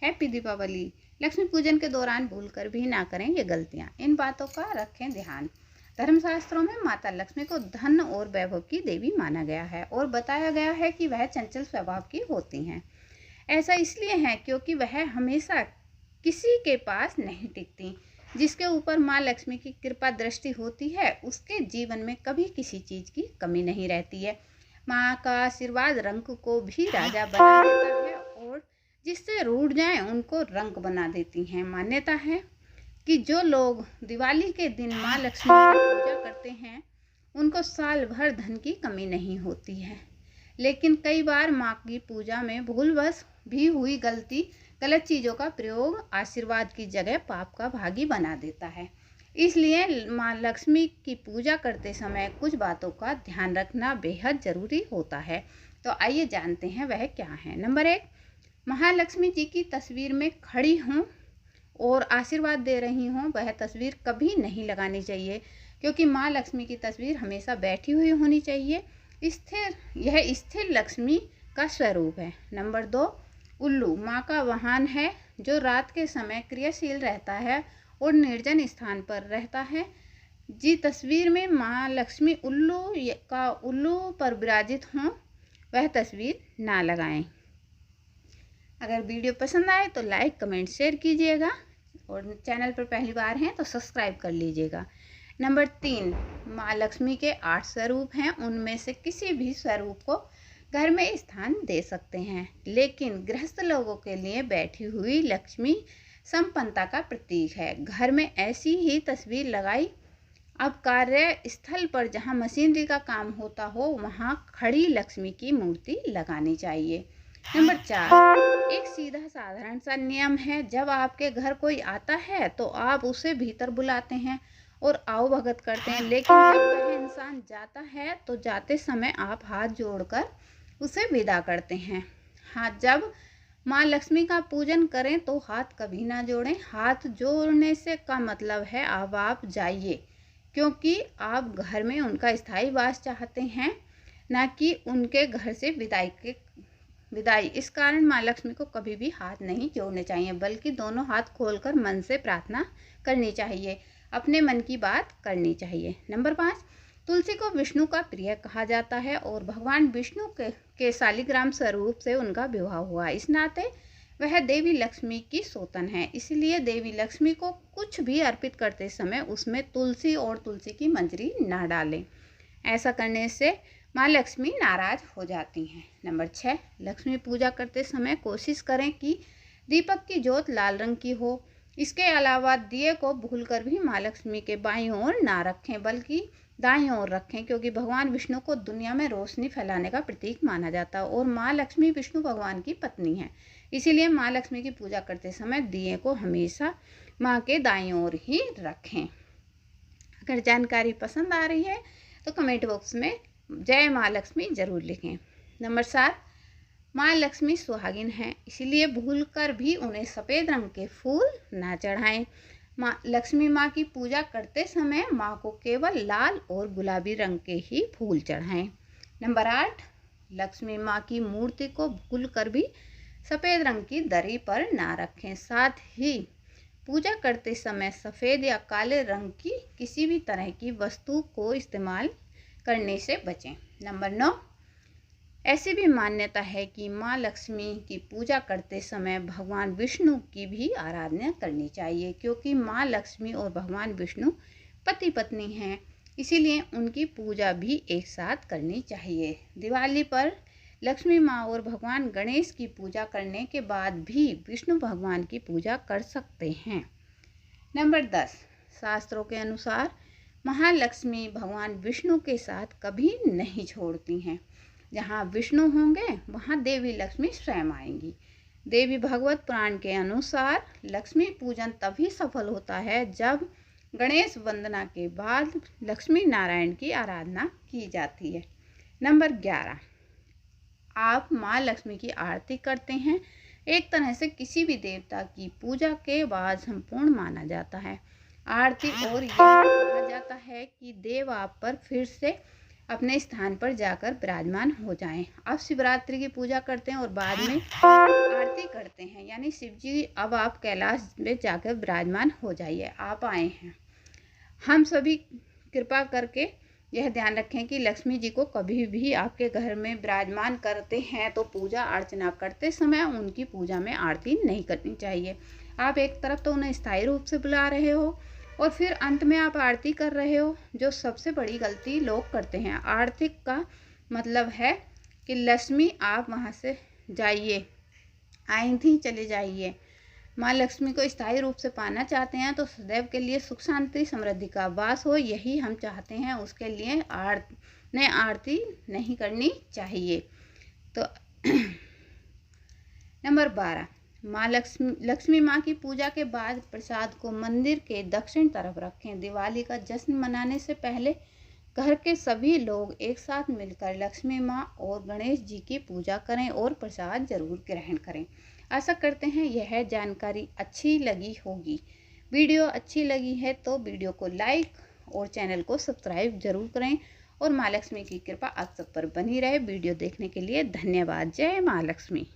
Happy Deepawali. Lakshmi पूजन के दौरान भूलकर भी ना करें ये गलतियाँ। इन बातों का रखें ध्यान। धर्मशास्त्रों में माता लक्ष्मी को धन और वैभव की देवी माना गया है और बताया गया है कि वह चंचल स्वभाव की होती हैं। ऐसा इसलिए है क्योंकि वह हमेशा किसी के पास नहीं टिकती। जिसके ऊपर माँ लक्ष्मी की कृपा दृष्टि होती है उसके जीवन में कभी किसी चीज़ की कमी नहीं रहती है। माँ का आशीर्वाद रंक को भी राजा बना देता है और जिससे रूठ जाएं उनको रंक बना देती हैं। मान्यता है कि जो लोग दिवाली के दिन माँ लक्ष्मी की पूजा करते हैं उनको साल भर धन की कमी नहीं होती है। लेकिन कई बार माँ की पूजा में भूलवश भी हुई गलती गलत चीज़ों का प्रयोग आशीर्वाद की जगह पाप का भागी बना देता है। इसलिए माँ लक्ष्मी की पूजा करते समय कुछ बातों का ध्यान रखना बेहद ज़रूरी होता है। तो आइए जानते हैं वह क्या है। नंबर 1, महालक्ष्मी जी की तस्वीर में खड़ी हों और आशीर्वाद दे रही हों वह तस्वीर कभी नहीं लगानी चाहिए क्योंकि माँ लक्ष्मी की तस्वीर हमेशा बैठी हुई होनी चाहिए। यह स्थिर लक्ष्मी का स्वरूप है। नंबर 2, उल्लू माँ का वाहन है जो रात के समय क्रियाशील रहता है और निर्जन स्थान पर रहता है। जी तस्वीर में माँ लक्ष्मी उल्लू पर विराजित हों वह तस्वीर ना लगाएं। अगर वीडियो पसंद आए तो लाइक कमेंट शेयर कीजिएगा और चैनल पर पहली बार हैं तो सब्सक्राइब कर लीजिएगा। नंबर 3, माँ लक्ष्मी के 8 स्वरूप हैं। उनमें से किसी भी स्वरूप को घर में स्थान दे सकते हैं, लेकिन गृहस्थ लोगों के लिए बैठी हुई लक्ष्मी संपन्नता का प्रतीक है। घर में ऐसी ही तस्वीर लगाई। अब कार्यस्थल पर जहां मशीनरी का काम होता हो वहां खड़ी लक्ष्मी की मूर्ति लगानी चाहिए। नंबर 4, एक सीधा साधारण सा नियम है। जब आपके घर कोई आता है तो आप उसे भीतर बुलाते हैं और आओ भगत करते हैं, लेकिन जब वह इंसान जाता है तो जाते समय आप हाथ जोड़कर उसे विदा करते हैं। हाँ, जब माँ लक्ष्मी का पूजन करें तो हाथ कभी ना जोड़ें। हाथ जोड़ने से का मतलब है अब आप जाइए, क्योंकि आप घर में उनका स्थायी वास चाहते हैं, ना कि उनके घर से विदाई। इस कारण माँ लक्ष्मी को कभी भी हाथ नहीं जोड़ने चाहिए, बल्कि दोनों हाथ खोलकर मन से प्रार्थना करनी चाहिए, अपने मन की बात करनी चाहिए। नंबर 5, तुलसी को विष्णु का प्रिय कहा जाता है और भगवान विष्णु के शालिग्राम स्वरूप से उनका विवाह हुआ। इस नाते वह देवी लक्ष्मी की सोतन है। इसलिए देवी लक्ष्मी को कुछ भी अर्पित करते समय उसमें तुलसी और तुलसी की मंजरी ना डालें। ऐसा करने से माँ लक्ष्मी नाराज हो जाती हैं। नंबर 6, लक्ष्मी पूजा करते समय कोशिश करें कि दीपक की ज्योत लाल रंग की हो। इसके अलावा दिए को भूलकर भी माँ लक्ष्मी के बाईं ओर ना रखें, बल्कि दाईं ओर रखें, क्योंकि भगवान विष्णु को दुनिया में रोशनी फैलाने का प्रतीक माना जाता है और माँ लक्ष्मी विष्णु भगवान की पत्नी है। इसीलिए माँ लक्ष्मी की पूजा करते समय दिए को हमेशा माँ के दाईं ओर ही रखें। अगर जानकारी पसंद आ रही है तो कमेंट बॉक्स में जय माँ लक्ष्मी जरूर लिखें। नंबर 7, माँ लक्ष्मी सुहागिन हैं, इसलिए भूलकर भी उन्हें सफ़ेद रंग के फूल ना चढ़ाएं। लक्ष्मी माँ की पूजा करते समय माँ को केवल लाल और गुलाबी रंग के ही फूल चढ़ाएं। नंबर 8, लक्ष्मी माँ की मूर्ति को भूलकर भी सफ़ेद रंग की दरी पर ना रखें। साथ ही पूजा करते समय सफ़ेद या काले रंग की किसी भी तरह की वस्तु को इस्तेमाल करने से बचें। नंबर 9, ऐसी भी मान्यता है कि माँ लक्ष्मी की पूजा करते समय भगवान विष्णु की भी आराधना करनी चाहिए, क्योंकि माँ लक्ष्मी और भगवान विष्णु पति पत्नी हैं, इसीलिए उनकी पूजा भी एक साथ करनी चाहिए। दिवाली पर लक्ष्मी माँ और भगवान गणेश की पूजा करने के बाद भी विष्णु भगवान की पूजा कर सकते हैं। नंबर 10, शास्त्रों के अनुसार महालक्ष्मी भगवान विष्णु के साथ कभी नहीं छोड़ती हैं। जहाँ विष्णु होंगे वहाँ देवी लक्ष्मी स्वयं आएंगी। देवी भागवत पुराण के अनुसार लक्ष्मी पूजन तभी सफल होता है जब गणेश वंदना के बाद लक्ष्मी नारायण की आराधना की जाती है। नंबर 11, आप माँ लक्ष्मी की आरती करते हैं। एक तरह से किसी भी देवता की पूजा के बाद संपूर्ण माना जाता है। आरती और यह कहा जाता है कि देव आप पर फिर से अपने स्थान पर जाकर विराजमान हो जाएं। अब शिवरात्रि की पूजा करते हैं और बाद में आरती करते हैं, यानी शिव जी अब आप कैलाश में जाकर विराजमान हो जाइए, आप आए हैं। हम सभी कृपा करके यह ध्यान रखें कि लक्ष्मी जी को कभी भी आपके घर में विराजमान करते हैं तो पूजा अर्चना करते समय उनकी पूजा में आरती नहीं करनी चाहिए। आप एक तरफ तो उन्हें स्थायी रूप से बुला रहे हो और फिर अंत में आप आरती कर रहे हो, जो सबसे बड़ी गलती लोग करते हैं। आरती का मतलब है कि लक्ष्मी आप वहाँ से जाइए, आई थी चले जाइए। माँ लक्ष्मी को स्थायी रूप से पाना चाहते हैं तो सदैव के लिए सुख शांति समृद्धि का वास हो, यही हम चाहते हैं। उसके लिए आरती नहीं करनी चाहिए। तो नंबर 12, माँ लक्ष्मी माँ की पूजा के बाद प्रसाद को मंदिर के दक्षिण तरफ रखें। दिवाली का जश्न मनाने से पहले घर के सभी लोग एक साथ मिलकर लक्ष्मी माँ और गणेश जी की पूजा करें और प्रसाद जरूर ग्रहण करें। आशा करते हैं यह जानकारी अच्छी लगी होगी। वीडियो अच्छी लगी है तो वीडियो को लाइक और चैनल को सब्सक्राइब जरूर करें और माँ लक्ष्मी की कृपा आप सब पर बनी रहे। वीडियो देखने के लिए धन्यवाद। जय माँ लक्ष्मी।